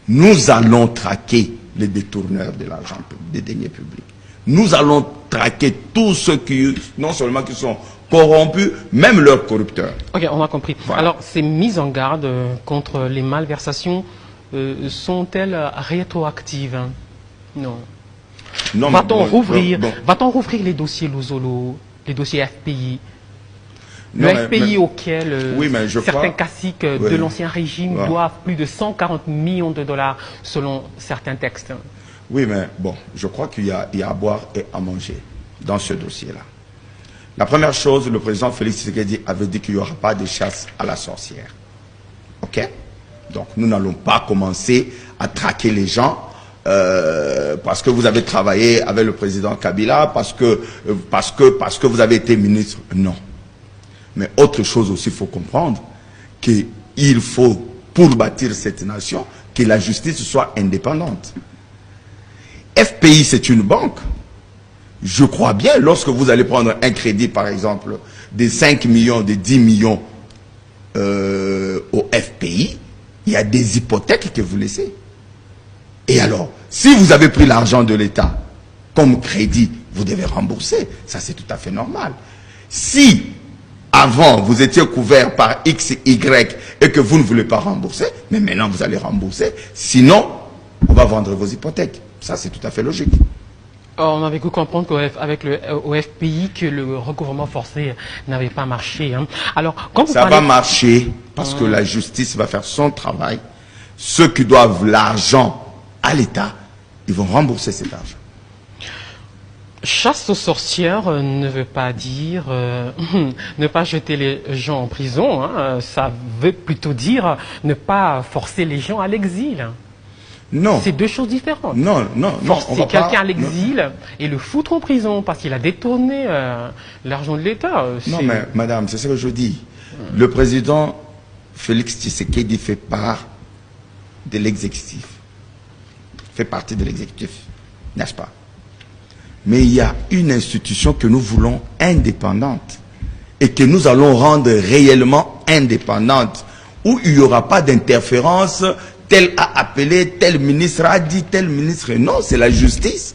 Nous allons traquer les détourneurs de l'argent, des deniers publics. Nous allons traquer tous ceux qui, non seulement qui sont corrompus, même leurs corrupteurs. Ok, on a compris. Voilà. Alors, ces mises en garde contre les malversations sont-elles rétroactives? Non. Non, Va-t-on rouvrir, bon. rouvrir les dossiers Lozolo, les dossiers FPI? Non, Le FPI auquel oui, mais je certains crois, caciques de l'ancien régime doivent plus de 140 millions de dollars selon certains textes. Oui, mais bon, je crois qu'il y a à boire et à manger dans ce dossier-là. La première chose, le président Félix Tshisekedi avait dit qu'il n'y aura pas de chasse à la sorcière. OK? Donc, nous n'allons pas commencer à traquer les gens parce que vous avez travaillé avec le président Kabila, parce que vous avez été ministre. Non. Mais autre chose aussi, il faut comprendre qu'il faut, pour bâtir cette nation, que la justice soit indépendante. FPI, c'est une banque. Je crois bien, lorsque vous allez prendre un crédit, par exemple, de 5 millions, de 10 millions au FPI, il y a des hypothèques que vous laissez. Et alors, si vous avez pris l'argent de l'État comme crédit, vous devez rembourser. Ça, c'est tout à fait normal. Si, avant, vous étiez couvert par X, Y, et que vous ne voulez pas rembourser, mais maintenant, vous allez rembourser. Sinon, on va vendre vos hypothèques. Ça, c'est tout à fait logique. On avait pu comprendre qu'avec au FPI que le recouvrement forcé n'avait pas marché. Hein. Alors, quand vous ça va marcher parce que la justice va faire son travail. Ceux qui doivent l'argent à l'État, ils vont rembourser cet argent. Chasse aux sorcières ne veut pas dire ne pas jeter les gens en prison. Hein. Ça veut plutôt dire ne pas forcer les gens à l'exil. Non. C'est deux choses différentes. Non. Forcer quelqu'un à l'exil et le foutre en prison parce qu'il a détourné l'argent de l'État. Non, mais madame, c'est ce que je dis. Le président Félix Tshisekedi fait part de l'exécutif. Fait partie de l'exécutif, n'est-ce pas? Mais il y a une institution que nous voulons indépendante et que nous allons rendre réellement indépendante, où il n'y aura pas d'interférence. Tel a appelé, tel ministre a dit, tel ministre. Non, c'est la justice.